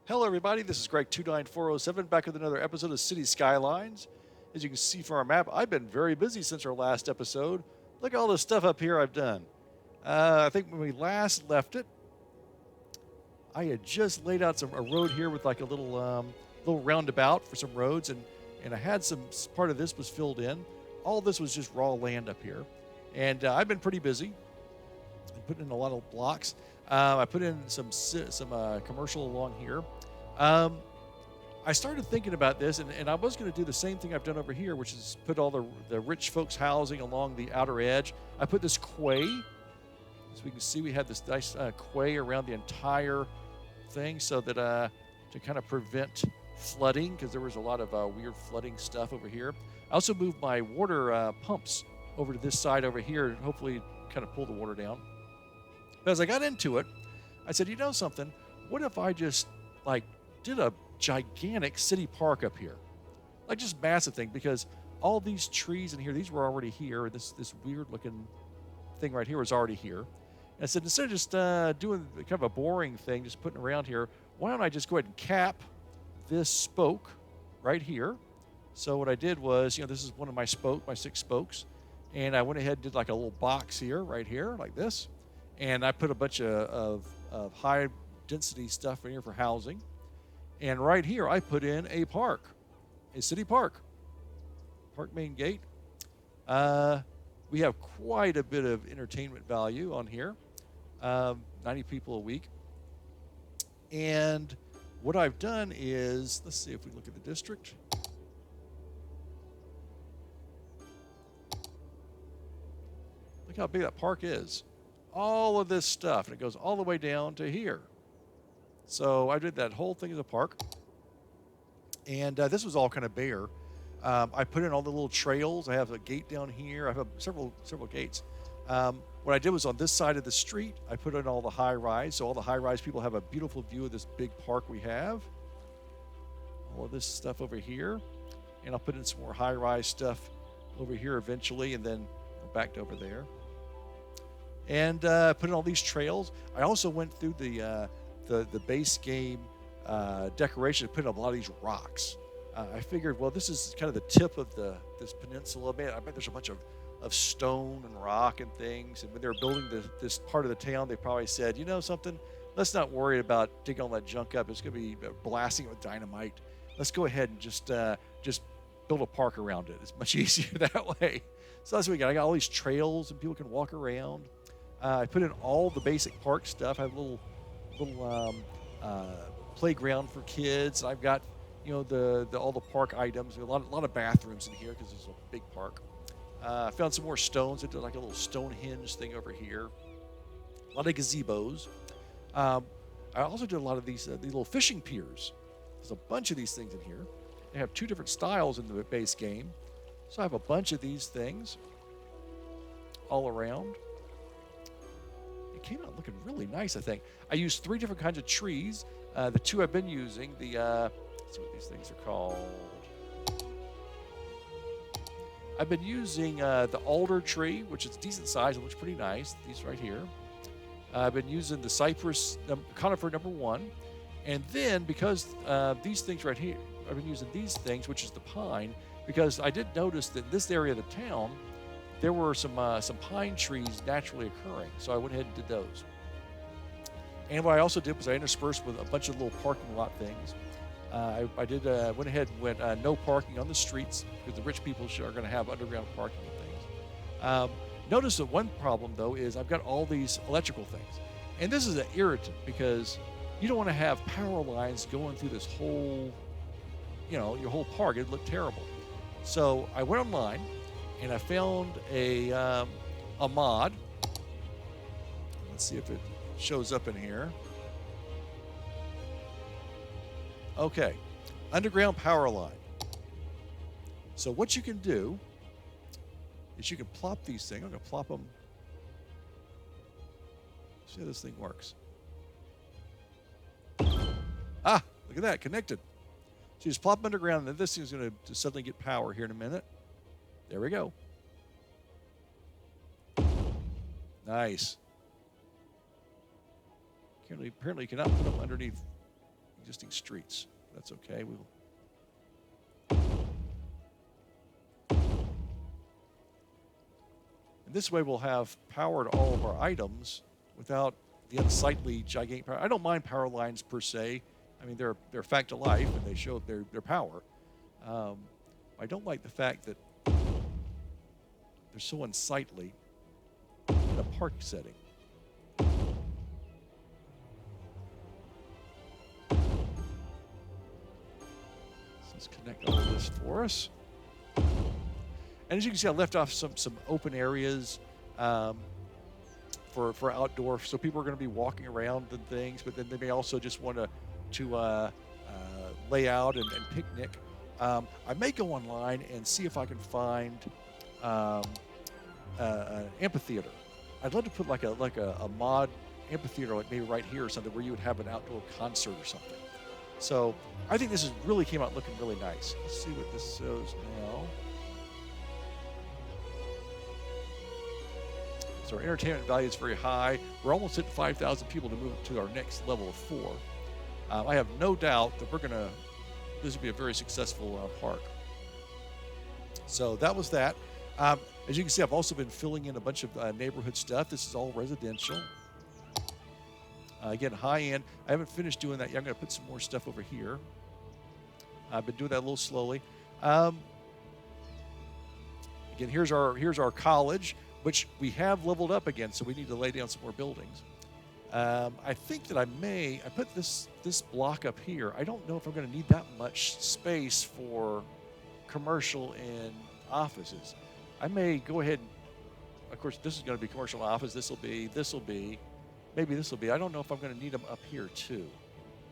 Hello, everybody. This is Greg29407 back with another episode of City Skylines. As you can see from our map, I've been very busy since our last episode. Look at all the stuff up here I've done. I think when we last left it, I had just laid out a road here with like a little roundabout for some roads, and I had some part of this was filled in. All this was just raw land up here, and I've been pretty busy. I put in a lot of blocks. I put in some commercial along here. I started thinking about this, and I was going to do the same thing I've done over here, which is put all the rich folks' housing along the outer edge. I put this quay. As we can see, we had this nice quay around the entire thing so that to kind of prevent flooding, because there was a lot of weird flooding stuff over here. I also moved my water pumps over to this side over here, and hopefully kind of pull the water down. But as I got into it, I said, you know something? What if I just like did a gigantic city park up here, like just massive thing? Because all these trees in here, these were already here. This weird looking thing right here was already here. And I said, instead of just doing kind of a boring thing, just putting around here, why don't I just go ahead and cap this spoke right here? So what I did was, this is one of my 6 spokes, and I went ahead and did like a little box here, right here, like this. And I put a bunch of high density stuff in here for housing. And right here, I put in a park, a city park, park main gate. We have quite a bit of entertainment value on here, 90 people a week. And what I've done is, let's see if we look at the district. Look how big that park is. All of this stuff, and it goes all the way down to here. So I did that whole thing as a park, and this was all kind of bare. I put in all the little trails. I have a gate down here. I have several gates. What I did was on this side of the street, I put in all the high rise, so all the high rise people have a beautiful view of this big park we have. All of this stuff over here, and I'll put in some more high rise stuff over here eventually, and then back to over there. And put in all these trails. I also went through the base game decoration, put in a lot of these rocks. I figured, well, this is kind of the tip of this peninsula. Man, I bet there's a bunch of stone and rock and things. And when they were building this part of the town, they probably said, you know something? Let's not worry about digging all that junk up. It's going to be blasting it with dynamite. Let's go ahead and just build a park around it. It's much easier that way. So that's what we got. I got all these trails and people can walk around. I put in all the basic park stuff. I have a little playground for kids. I've got all the park items. A lot of bathrooms in here because it's a big park. I found some more stones. I did like a little Stonehenge thing over here. A lot of gazebos. I also did a lot of these little fishing piers. There's a bunch of these things in here. They have 2 different styles in the base game. So I have a bunch of these things all around. It came out looking really nice, I think. I used 3 different kinds of trees. The 2 I've been using, let's see what these things are called. I've been using the alder tree, which is decent size. It looks pretty nice. These right here. I've been using the cypress conifer number 1. And then because these things right here, I've been using these things, which is the pine, because I did notice that in this area of the town, there were some pine trees naturally occurring. So I went ahead and did those. And what I also did was I interspersed with a bunch of little parking lot things. I went ahead and went no parking on the streets because the rich people are going to have underground parking and things. Notice that one problem, though, is I've got all these electrical things. And this is an irritant because you don't want to have power lines going through this whole, your whole park. It'd look terrible. So I went online and I found a mod. Let's see if it shows up in here. Okay, underground power line. So what you can do is you can plop these things. I'm going to plop them. See how this thing works. Ah, look at that, connected. So you just plop them underground, and then this thing's going to suddenly get power here in a minute. There we go. Nice. Apparently you cannot put them underneath. You existing streets. That's okay. We'll. And this way we'll have power to all of our items without the unsightly gigantic power. I don't mind power lines per se. I mean, they're a fact of life, and they show their power. I don't like the fact that they're so unsightly in a park setting. Let's connect all of this for us. And as you can see, I left off some open areas for outdoor, so people are going to be walking around and things, but then they may also just want to lay out and picnic. I may go online and see if I can find an amphitheater. I'd love to put like a mod amphitheater, like maybe right here or something, where you would have an outdoor concert or something. So I think this really came out looking really nice. Let's see what this shows now. So our entertainment value is very high. We're almost at 5,000 people to move to our next level of 4. I have no doubt that this will be a very successful park. So that was that. As you can see, I've also been filling in a bunch of neighborhood stuff. This is all residential. Again, high end. I haven't finished doing that yet. I'm going to put some more stuff over here. I've been doing that a little slowly. Again, here's our college, which we have leveled up again, so we need to lay down some more buildings. I think that I put this block up here. I don't know if I'm going to need that much space for commercial and offices. I may go ahead and, of course, this is going to be commercial and office. Maybe this will be. I don't know if I'm going to need them up here too.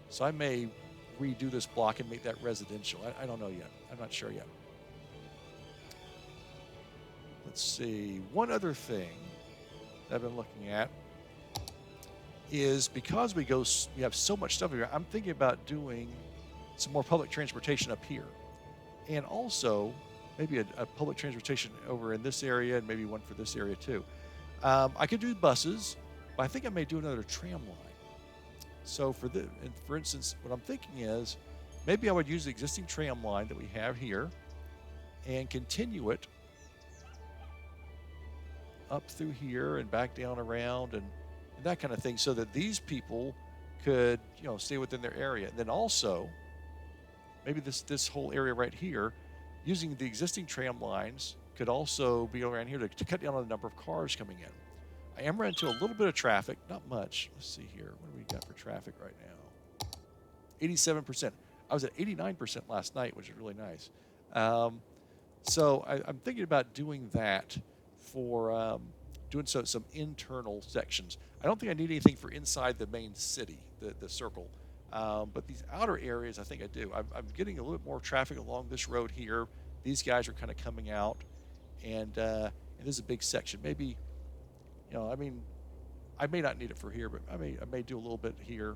So I may redo this block and make that residential. I don't know yet. I'm not sure yet. Let's see. One other thing that I've been looking at is because we have so much stuff here, I'm thinking about doing some more public transportation up here. And also maybe a public transportation over in this area and maybe one for this area too. I could do buses, but I think I may do another tram line. So for instance, what I'm thinking is maybe I would use the existing tram line that we have here and continue it up through here and back down around and that kind of thing, so that these people could, stay within their area. And then also, maybe this whole area right here, using the existing tram lines, could also be around here to cut down on the number of cars coming in. I am running into a little bit of traffic, not much. Let's see here. What do we got for traffic right now? 87%. I was at 89% last night, which is really nice. So I'm thinking about doing that for doing some internal sections. I don't think I need anything for inside the main city, the circle. But these outer areas, I think I do. I'm getting a little bit more traffic along this road here. These guys are kind of coming out, and this is a big section. Maybe, I may not need it for here, but I may do a little bit here,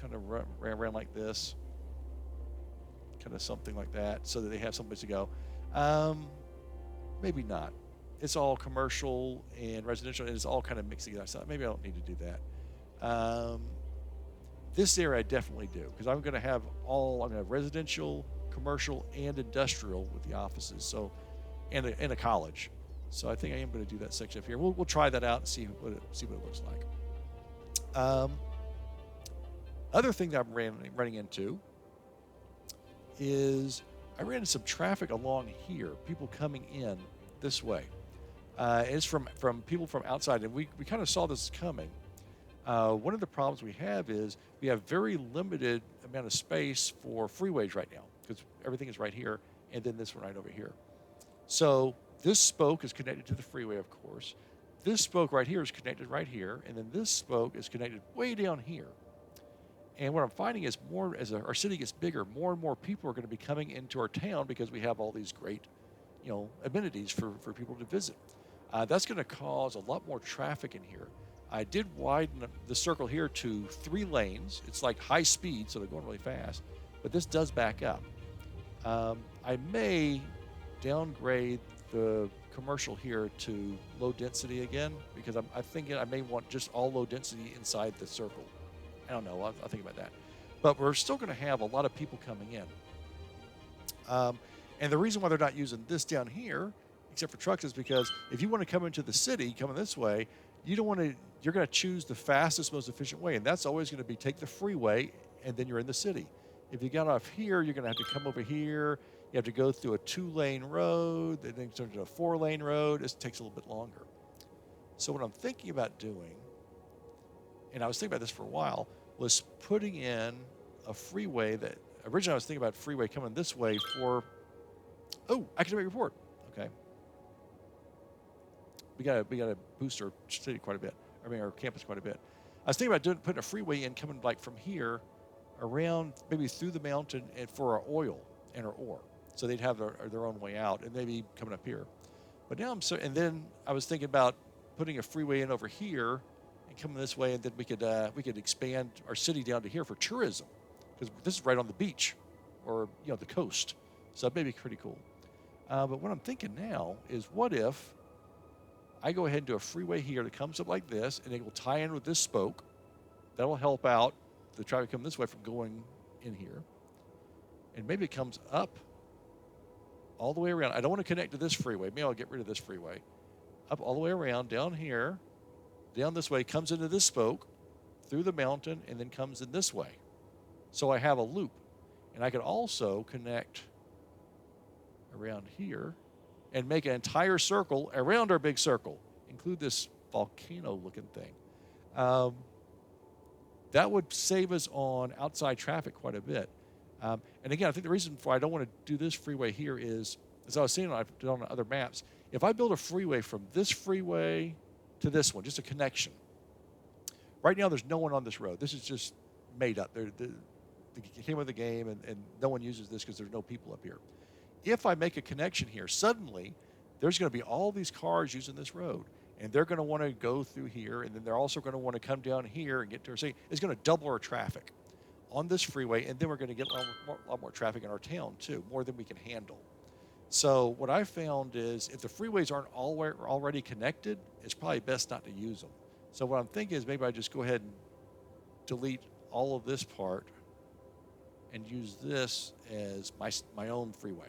kind of run around like this, kind of something like that, so that they have someplace to go. Maybe not. It's all commercial and residential, and it's all kind of mixed together. So maybe I don't need to do that. This area I definitely do, because I'm going to have residential, commercial, and industrial with the offices. So, and a college. So I think I am going to do that section up here. We'll try that out and see what it looks like. Other thing that I'm running into is I ran into some traffic along here. People coming in this way. It's from people from outside, and we kind of saw this coming. One of the problems we have is we have very limited amount of space for freeways right now, because everything is right here, and then this one right over here. So this spoke is connected to the freeway, of course. This spoke right here is connected right here, and then this spoke is connected way down here. And what I'm finding is as our city gets bigger, more and more people are going to be coming into our town because we have all these great, amenities for people to visit. That's going to cause a lot more traffic in here. I did widen the circle here to 3 lanes. It's like high speed, so they're going really fast, but this does back up. I may downgrade the commercial here to low density again, because I'm thinking I may want just all low density inside the circle. I don't know. I'll think about that. but we're still going to have a lot of people coming in. And the reason why they're not using this down here, except for trucks, is because if you want to come into the city, coming this way, you don't want to. You're going to choose the fastest, most efficient way, and that's always going to be take the freeway, and then you're in the city. If you got off here, you're going to have to come over here. You have to go through a 2-lane road, then it turns into a 4-lane road. It takes a little bit longer. So what I'm thinking about doing, and I was thinking about this for a while, was putting in a freeway that originally I was thinking about freeway coming this way for. Oh, academic report. Okay. We gotta boost our city quite a bit. I mean, our campus quite a bit. I was thinking about putting a freeway in coming like from here around, maybe through the mountain, and for our oil and our ore. So they'd have their own way out, and maybe coming up here. But now and then I was thinking about putting a freeway in over here and coming this way, and then we could expand our city down to here for tourism, because this is right on the beach, or the coast. So that may be pretty cool. But what I'm thinking now is, what if I go ahead and do a freeway here that comes up like this, and it will tie in with this spoke. That'll help out the traffic coming this way from going in here. And maybe it comes up all the way around. I don't want to connect to this freeway. Maybe I'll get rid of this freeway. Up all the way around, down here, down this way, comes into this spoke, through the mountain, and then comes in this way. So I have a loop. And I could also connect around here and make an entire circle around our big circle. Include this volcano-looking thing. That would save us on outside traffic quite a bit. And again, I think the reason why I don't want to do this freeway here is, as I was seeing on other maps, if I build a freeway from this freeway to this one, just a connection. Right now, there's no one on this road. This is just made up. They came with the game, and no one uses this because there's no people up here. If I make a connection here, suddenly there's going to be all these cars using this road, and they're going to want to go through here, and then they're also going to want to come down here and get to our city. It's going to double our traffic on this freeway, and then we're going to get a lot more traffic in our town too, more than we can handle. So what I found is, if the freeways aren't already connected, it's probably best not to use them. So what I'm thinking is, maybe I just go ahead and delete all of this part and use this as my own freeway.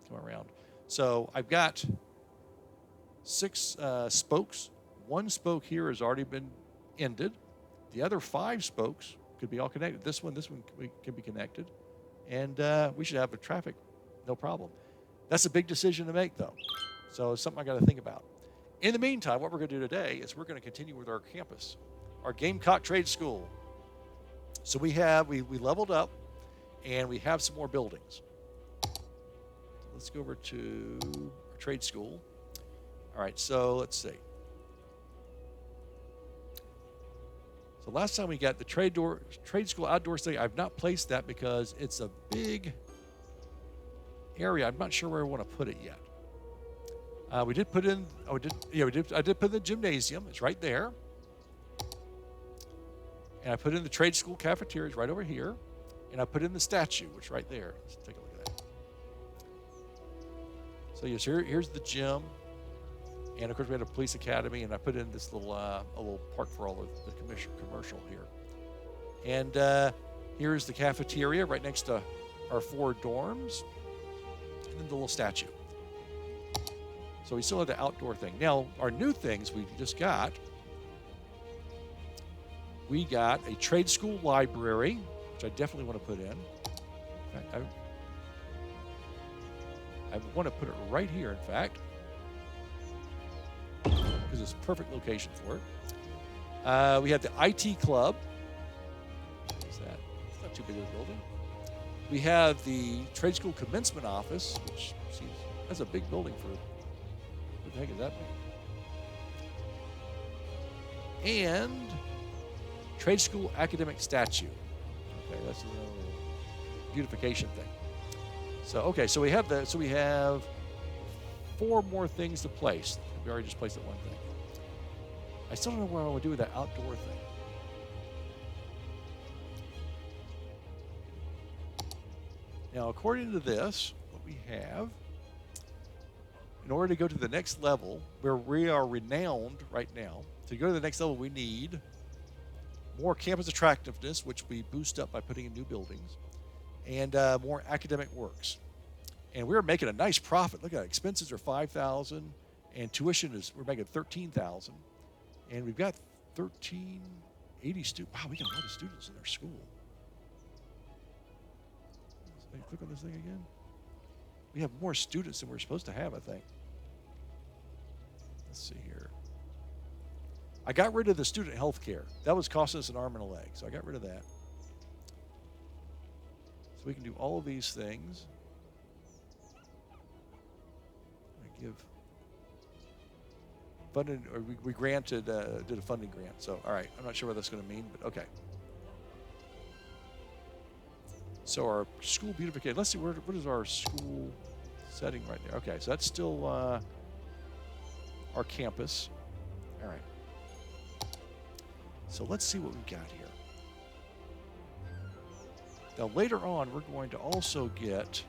Come around. So I've got 6 spokes. 1 spoke here has already been ended. The other 5 spokes could be all connected. This one can be connected. And we should have the traffic, no problem. That's a big decision to make, though. So it's something I got to think about. In the meantime, what we're going to do today is we're going to continue with our campus, our Gamecock Trade School. So we leveled up, and we have some more buildings. Let's go over to our trade school. All right, so let's see. So last time we got the trade school outdoor study. I've not placed that because it's a big area. I'm not sure where I want to put it yet. We did put in. Oh, I did put in the gymnasium. It's right there. And I put in the trade school cafeteria, right over here. And I put in the statue, which is right there. Let's take a look at that. So yes, here's the gym. And of course we had a police academy, and I put in this little a little park for all of the commercial here. And here's the cafeteria right next to our 4 dorms. And then the little statue. So we still have the outdoor thing. Now, our new things we just got. We got a trade school library, which I definitely want to put in. In fact, I want to put it right here, in fact, because it's a perfect location for it. We have the IT club. What's that? It's not too big of a building. We have the trade school commencement office, which seems, that's a big building for, what the heck does that mean? And trade school academic statue. Okay, that's a little beautification thing. So we have 4 more things to place. We already just placed that one thing. I still don't know what I want to do with that outdoor thing. Now, according to this, what we have, in order to go to the next level, where we are renowned right now, to go to the next level, we need more campus attractiveness, which we boost up by putting in new buildings, and more academic works. And we're making a nice profit. Look at it. Expenses are $5,000, and tuition is we're making $13,000, and we've got 1,380 students. Wow, we got a lot of students in our school. Click on this thing again. We have more students than we're supposed to have, I think. Let's see here. I got rid of the student health care. That was costing us an arm and a leg, so I got rid of that. So we can do all of these things. I give funded, or we granted, did a funding grant. So, all right, I'm not sure what that's going to mean, but okay. So our school beautification, let's see, what is our school setting right there? Okay, so that's still our campus. All right. So let's see what we've got here. Now later on, we're going to also get,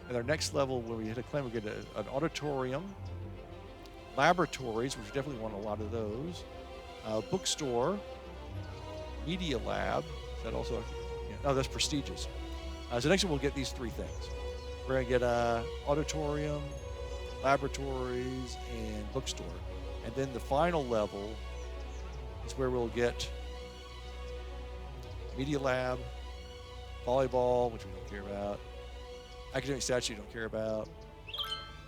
at our next level, when we hit a claim, we get an auditorium, laboratories, which we definitely want a lot of those, bookstore, media lab. Is that also? No, that's prestigious. So next one, we'll get these three things. We're going to get auditorium, laboratories, and bookstore. And then the final level is where we'll get media lab, volleyball, which we don't care about, academic statue, don't care about,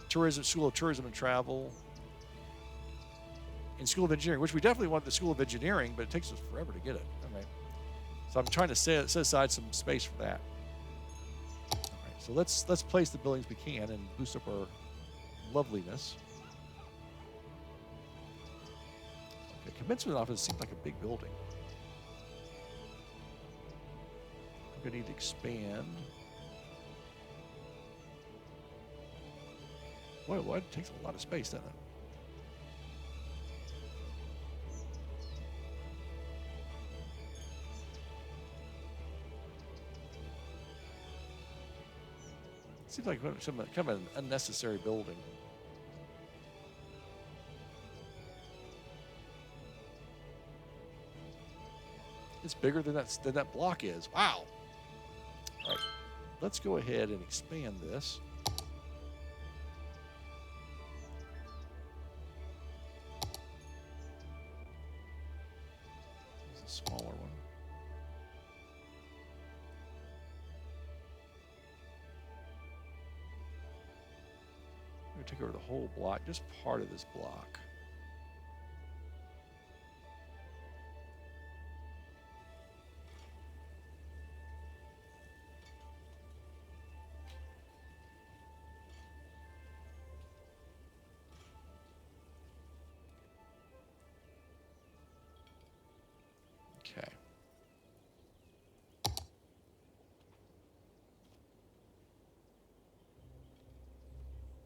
tourism, School of Tourism and Travel, and School of Engineering, which we definitely want the School of Engineering, but it takes us forever to get it. All right. So I'm trying to set aside some space for that. All right, so let's place the buildings we can and boost up our loveliness. Okay, Commencement Office seems like a big building. We're going to need to expand. Boy, well, it takes a lot of space, doesn't it? Seems like some kind of an unnecessary building. It's bigger than that block is. Wow. All right, let's go ahead and expand this. It's a smaller one. Take over the whole block, just part of this block. Okay.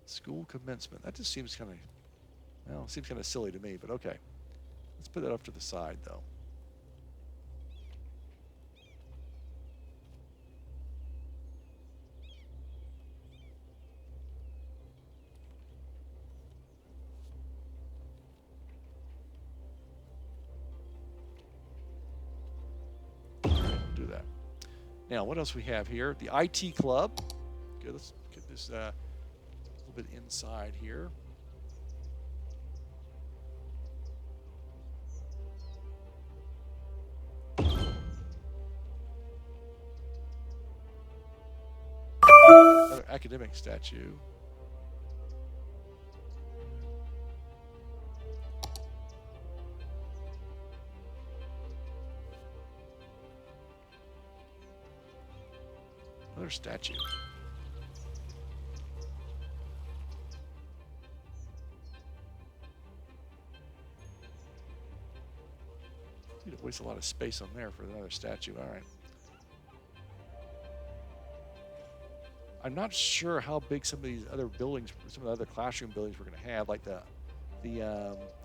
School commencement. That just seems kind of, well, seems kind of silly to me, but okay. Let's put that off to the side, though. Do that. Now, what else we have here? The IT club. Good. Let's get this a little bit inside here. Another academic statue. Another statue. Need to waste a lot of space on there for another statue. All right. I'm not sure how big some of these other buildings, some of the other classroom buildings we're going to have, like the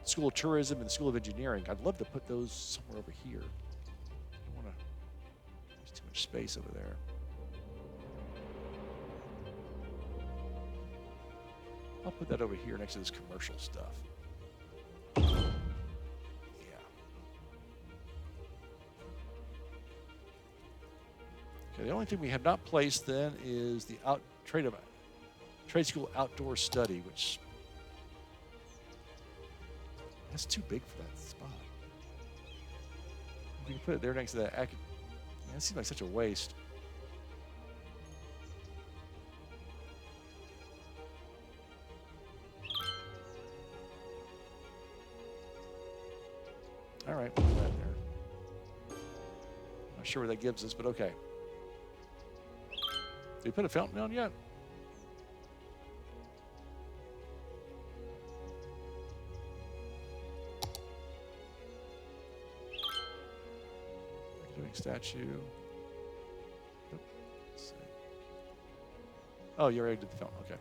School of Tourism and the School of Engineering. I'd love to put those somewhere over here. I don't want to. There's too much space over there. I'll put that over here next to this commercial stuff. Yeah. Okay, the only thing we have not placed then is the trade school outdoor study, which that's too big for that spot. If we can put it there next to that, that seems like such a waste. All right, we'll do that there. Not sure what that gives us, but okay. Did we put a fountain down yet? Academic statue. Let's see. Oh, you already did the fountain. Okay.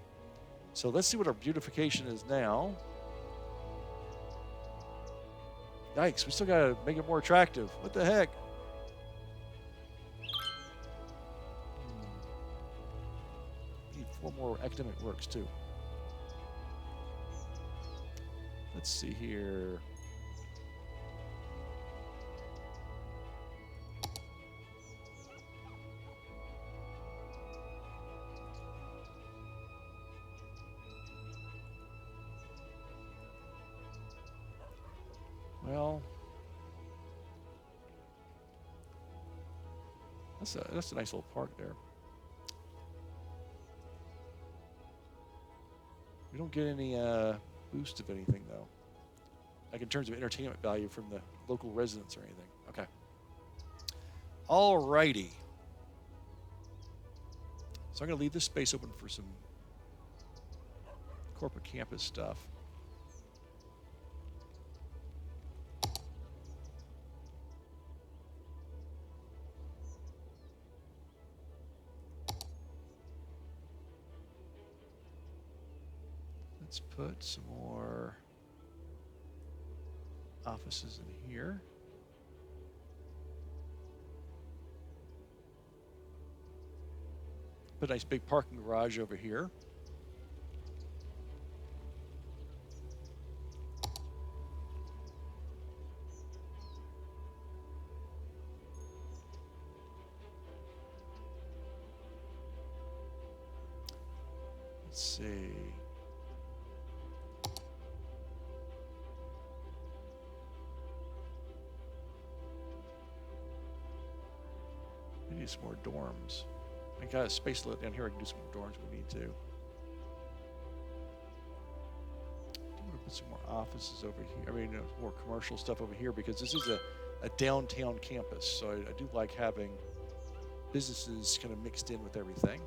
So let's see what our beautification is now. Yikes, we still gotta make it more attractive. What the heck? Need 4 more academic works too. Let's see here. Well, that's a nice little park there. We don't get any boost of anything though, like in terms of entertainment value from the local residents or anything. Okay. Alrighty. So I'm gonna leave this space open for some corporate campus stuff. Let's put some more offices in here. Put a nice big parking garage over here. Let's see. We need some more dorms. I got a space lit down here. I can do some more dorms if we need to. I'm gonna put some more offices over here. I mean, more commercial stuff over here because this is a downtown campus. So I do like having businesses kind of mixed in with everything.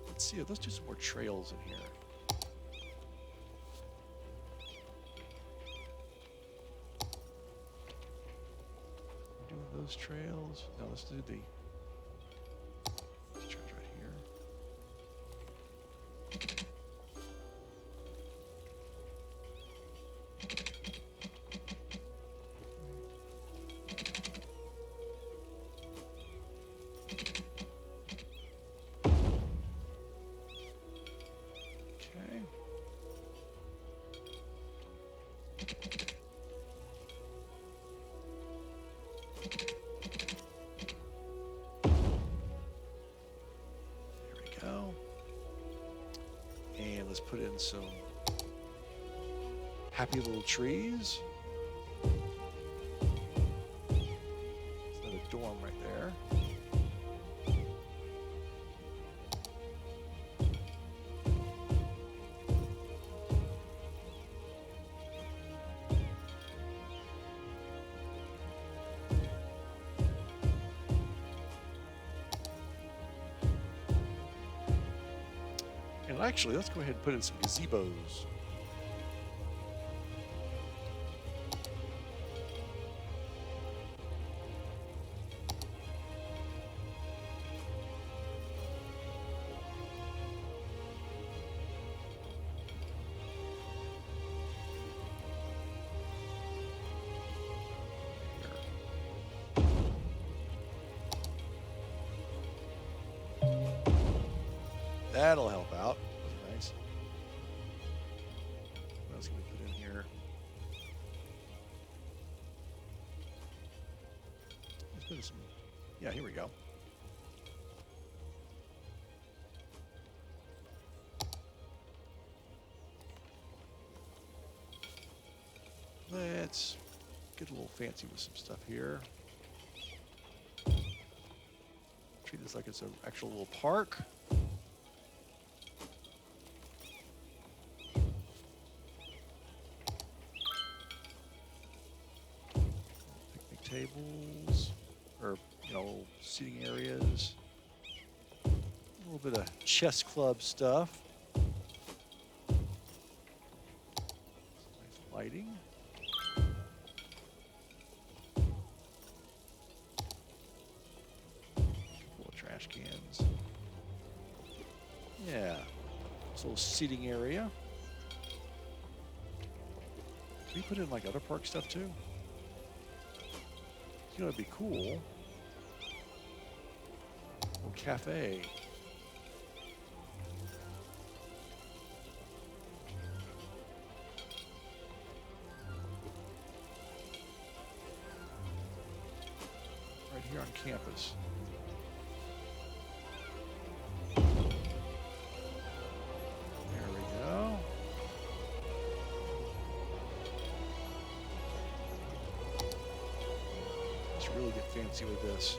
Let's see. Let's do some more trails in here. Those trails. No, let's do the trails right here. Okay. Let's put in some happy little trees. There's another dorm right there. And actually, let's go ahead and put in some gazebos. That'll help out. Nice. What else can we put in here? see some. Yeah, here we go. Let's get a little fancy with some stuff here. Treat this like it's an actual little park. Picnic tables, or, you know, seating areas. A little bit of chess club stuff. Nice lighting. Trash cans. Yeah. This little seating area. Can we put in like other park stuff too? You know, it'd be cool. Little cafe. Right here on campus. Really get fancy with this.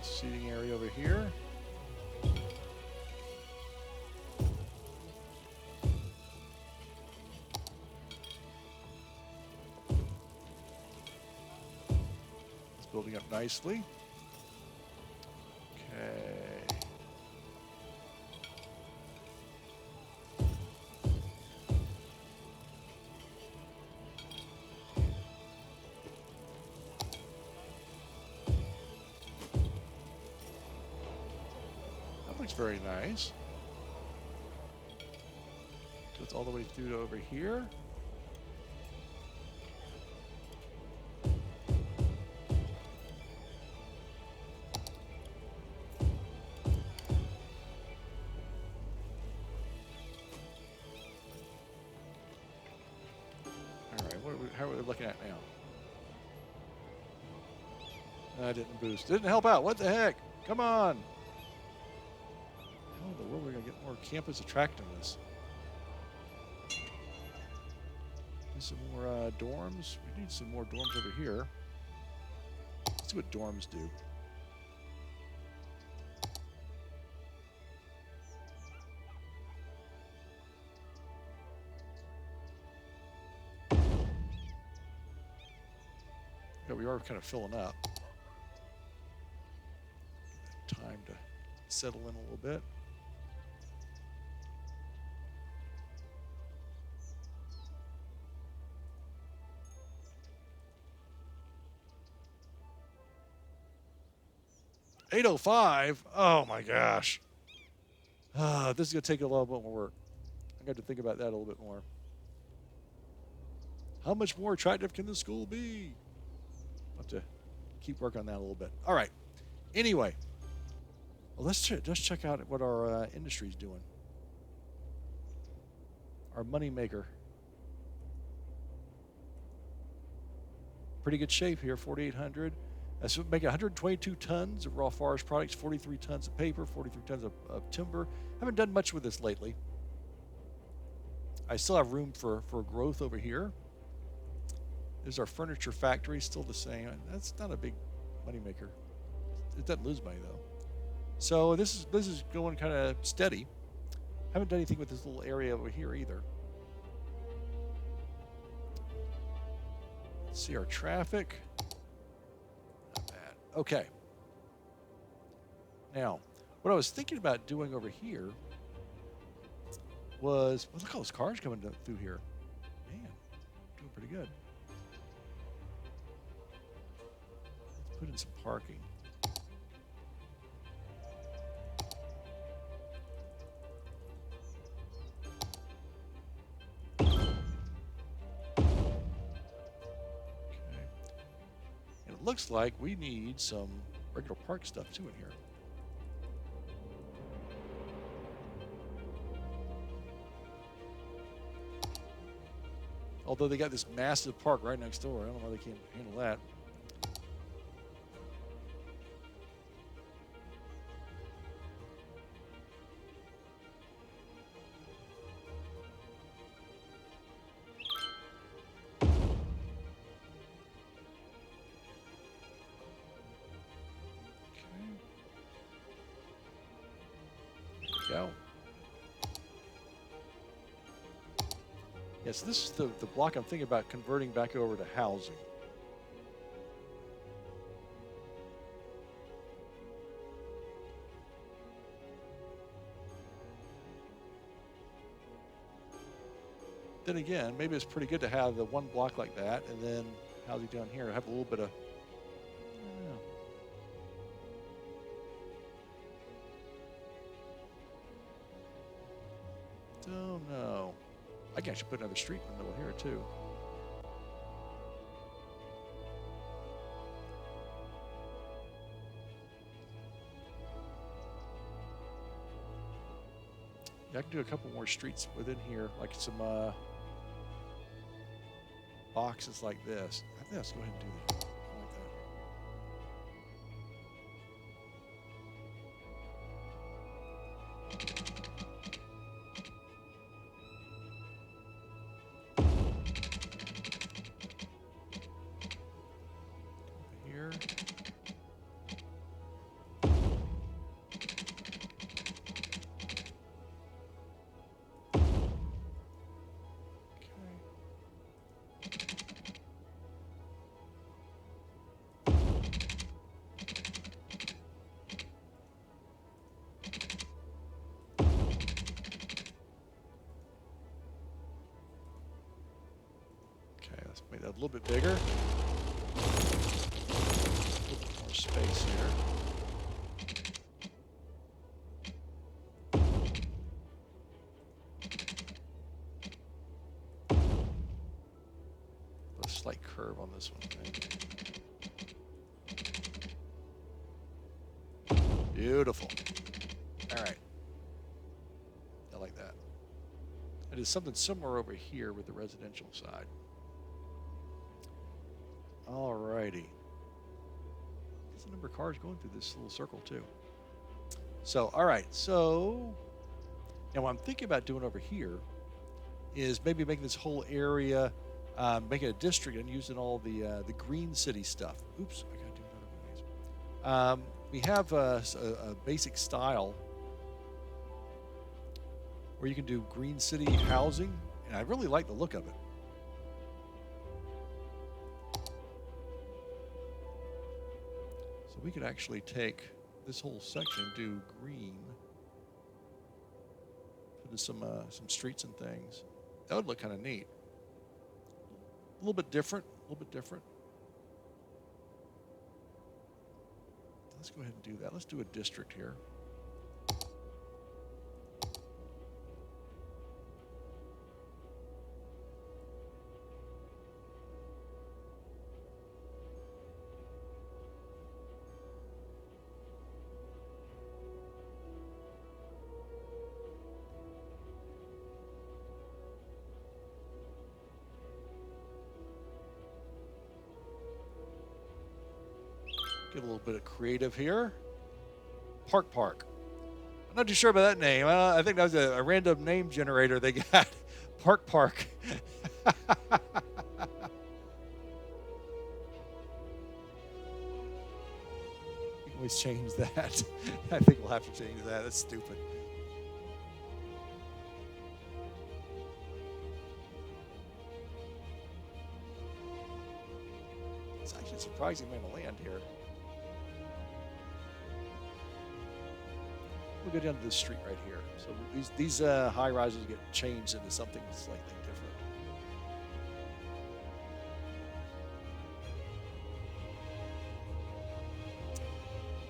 Seating area over here. It's building up nicely. Okay. Looks very nice. Goes all the way through to over here. All right, how are we looking at now? That didn't boost. Didn't help out. What the heck? Come on. How in the world are we going to get more campus attractiveness? Need some more dorms. We need some more dorms over here. Let's see what dorms do. Yeah, we are kind of filling up. Time to settle in a little bit. $805. Oh my gosh. This is gonna take a little bit more work. I got to think about that a little bit more. How much more attractive can the school be? I'll have to keep working on that a little bit. All right. Anyway, well, let's check out what our industry's doing. Our money maker. Pretty good shape here. 4,800. That's making 122 tons of raw forest products, 43 tons of paper, 43 tons of timber. Haven't done much with this lately. I still have room for growth over here. There's our furniture factory, still the same. That's not a big moneymaker. It doesn't lose money though. So this is going kind of steady. Haven't done anything with this little area over here either. Let's see our traffic. Not bad. Okay. Now, what I was thinking about doing over here was, well, look at all those cars coming through here. Man, doing pretty good. Let's put in some parking. Looks like we need some regular park stuff too in here. Although they got this massive park right next door. I don't know why they can't handle that. Go. Yes, this is the block I'm thinking about converting back over to housing. Then again, maybe it's pretty good to have the one block like that, and then housing down here. Have a little bit of. Don't know. I can actually put another street in the middle here too. Yeah, I can do a couple more streets within here, like some boxes like this. I think let's go ahead and do that. I like that. Make that a little bit bigger. A little bit more space here. A slight curve on this one. Beautiful. All right. I like that. I did something similar over here with the residential side. Alrighty. There's a number of cars going through this little circle too. So, all right. So, now what I'm thinking about doing over here is maybe making this whole area, making a district and using all the green city stuff. Oops, I gotta do another one of these. We have a basic style where you can do green city housing, and I really like the look of it. So we could actually take this whole section, do green, put in some streets and things. That would look kind of neat. A little bit different, a little bit different. Let's go ahead and do that. Let's do a district here. Get a little bit of creative here. Park. I'm not too sure about that name. I think that was a random name generator they got. Park. You can always change that. I think we'll have to change that. That's stupid. It's actually a surprising amount of land here. We'll go down to this street right here. So these high rises get changed into something slightly different.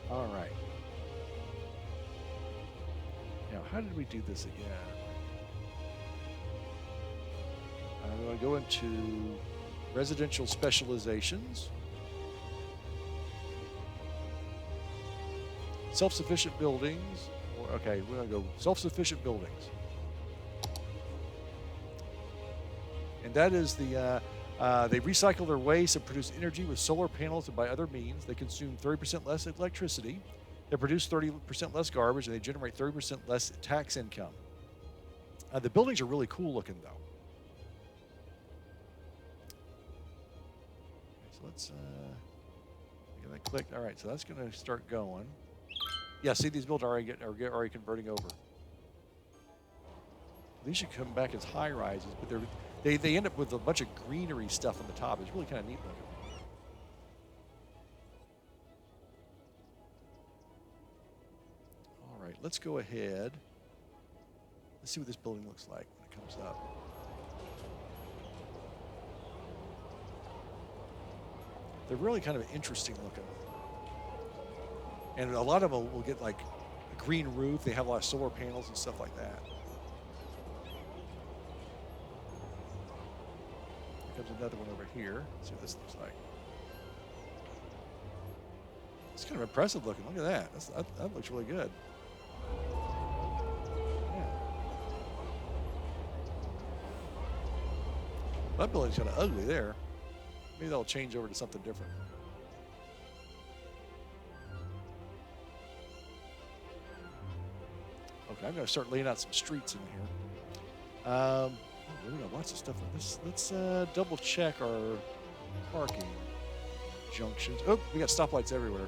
All right. Now, how did we do this again? I'm going to go into residential specializations. Self-sufficient buildings. Okay, we're going to go self-sufficient buildings. And And that is they recycle their waste and produce energy with solar panels and by other means. They consume 30% less electricity. They produce 30% less garbage, and they generate 30% less tax income. The buildings are really cool looking, though. Okay, so let's get that clicked. All right, so that's going to start going. Yeah, see, these buildings are already converting over. These should come back as high rises, but they end up with a bunch of greenery stuff on the top. It's really kind of neat looking. All right, let's go ahead. Let's see what this building looks like when it comes up. They're really kind of interesting looking. And a lot of them will get like a green roof. They have a lot of solar panels and stuff like that. Here comes another one over here. Let's see what this looks like. It's kind of impressive looking. Look at that. That looks really good. Yeah. That building's kind of ugly there. Maybe that'll change over to something different. Okay, I'm going to start laying out some streets in here. We got lots of stuff on this. Let's double check our parking junctions. Oh, we got stoplights everywhere.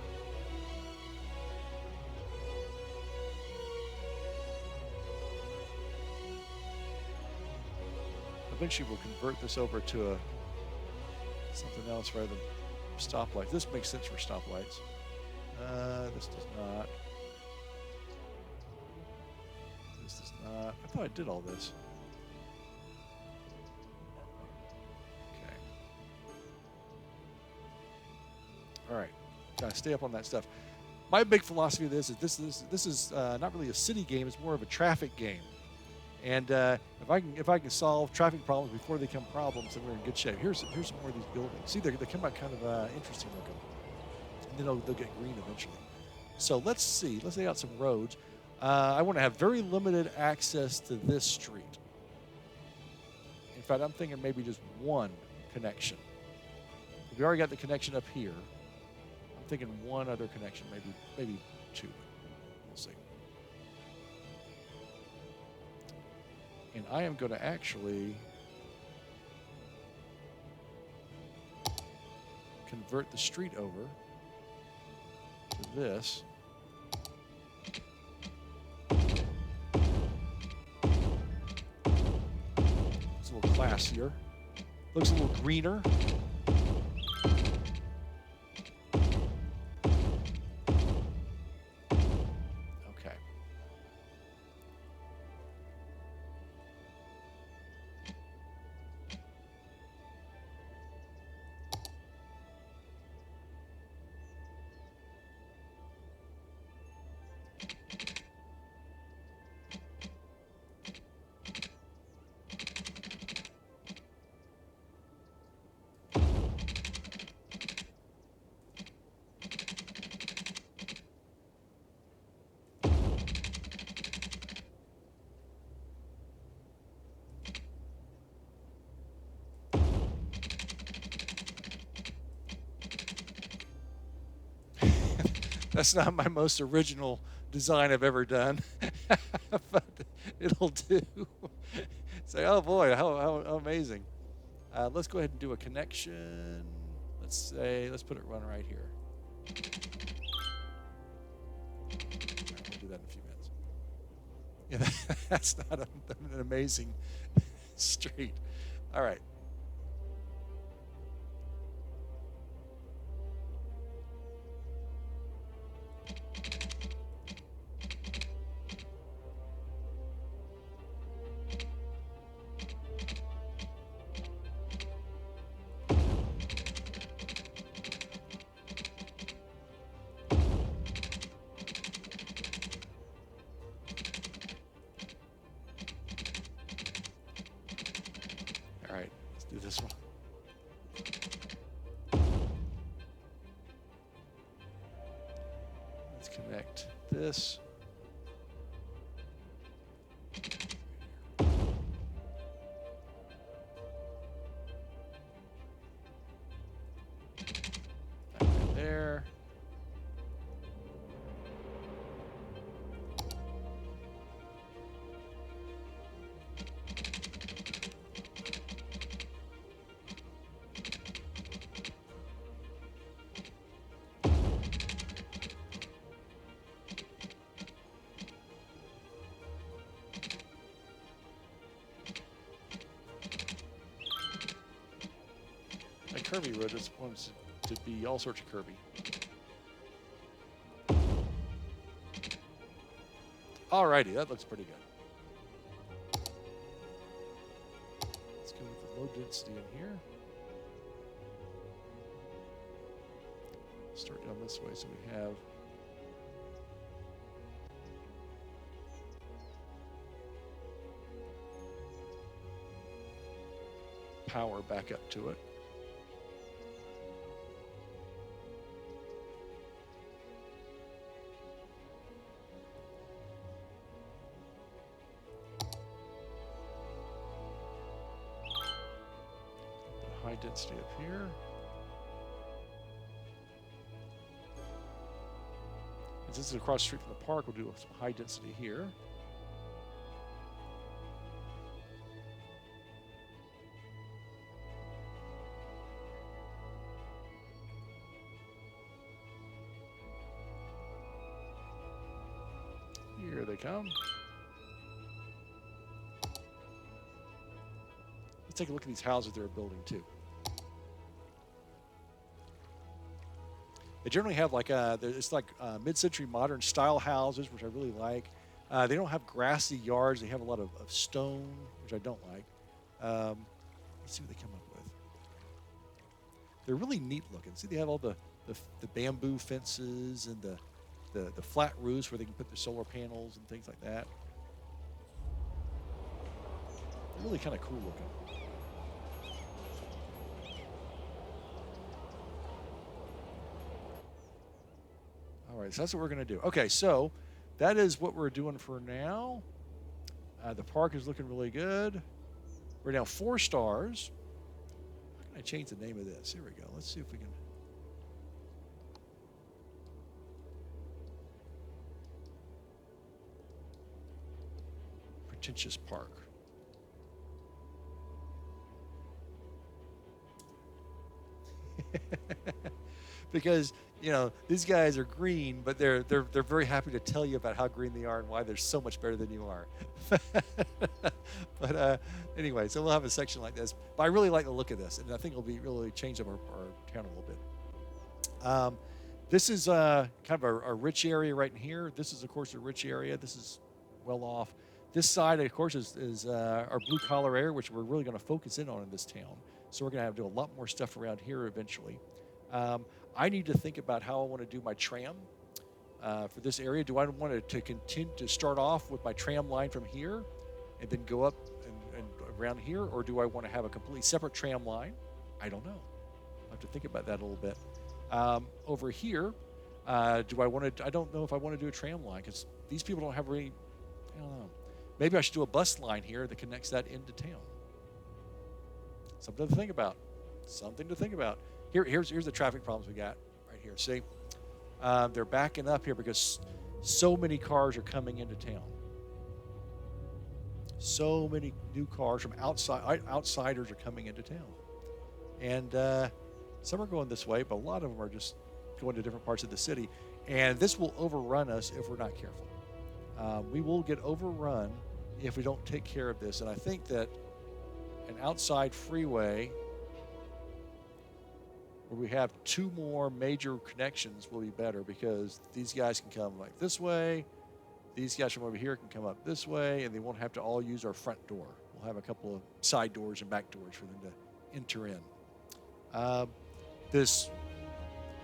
Eventually we'll convert this over to something else rather than stoplights. This makes sense for stoplights. This does not. This does not. I thought I did all this. Okay. All right. Gotta stay up on that stuff. My big philosophy of this is not really a city game. It's more of a traffic game. And if I can solve traffic problems before they become problems, then we're in good shape. Here's some more of these buildings. See, they come out kind of interesting looking, and then they'll get green eventually. So let's see. Let's lay out some roads. I want to have very limited access to this street. In fact, I'm thinking maybe just one connection. We already got the connection up here. I'm thinking one other connection, maybe two. We'll see. And I am going to actually convert the street over to this. It's a little classier. Looks a little greener. That's not my most original design I've ever done, but it'll do. Say, oh boy, how amazing. Let's go ahead and do a connection. Let's put it run right here. We'll do that in a few minutes. Yeah, that's not an amazing street. All right. All right, let's do this one. Let's connect this. curvy road. This wants to be all sorts of curvy. Alrighty, that looks pretty good. Let's go with the low density in here. Start down this way so we have power back up to it. High density up here. And since it's across the street from the park, we'll do some high density here. Here they come. Let's take a look at these houses they're building too. They generally have like it's like mid-century modern style houses, which I really like. They don't have grassy yards. They have a lot of stone, which I don't like. Let's see what they come up with. They're really neat looking. See, they have all the bamboo fences and the flat roofs where they can put their solar panels and things like that. They're really kind of cool looking. All right, so that's what we're going to do. Okay, so that is what we're doing for now. The park is looking really good. We're now 4 stars. How can I change the name of this? Here we go. Let's see if we can. Pretentious Park. Because, you know, these guys are green, but they're very happy to tell you about how green they are and why they're so much better than you are. But anyway, so we'll have a section like this. But I really like the look of this, and I think it'll be really change up our town a little bit. This is kind of a rich area right in here. This is, of course, a rich area. This is well off. This side, of course, is our blue-collar area, which we're really going to focus in on in this town. So we're going to have to do a lot more stuff around here eventually. I need to think about how I want to do my tram for this area. Do I want to continue to start off with my tram line from here and then go up and around here, or do I want to have a completely separate tram line? I don't know. I'll have to think about that a little bit. Over here, do I want to? I don't know if I want to do a tram line because these people don't have really. I don't know. Maybe I should do a bus line here that connects that into town. Something to think about. Something to think about. Here's the traffic problems we got right here. See, they're backing up here because so many cars are coming into town. So many new cars from outsiders are coming into town, and some are going this way, but a lot of them are just going to different parts of the city. And this will overrun us if we're not careful. We will get overrun if we don't take care of this. And I think that an outside freeway where we have 2 more major connections will be better, because these guys can come like this way, these guys from over here can come up this way, and they won't have to all use our front door. We'll have a couple of side doors and back doors for them to enter in. This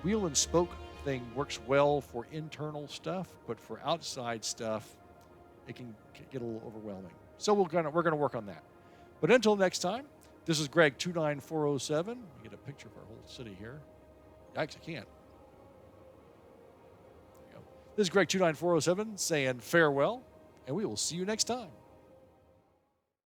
wheel and spoke thing works well for internal stuff, but for outside stuff, it can get a little overwhelming. So we're gonna work on that. But until next time, this is Greg 29407. You get a picture of our whole city here. Actually, I can't. There you go. This is Greg 29407 saying farewell, and we will see you next time.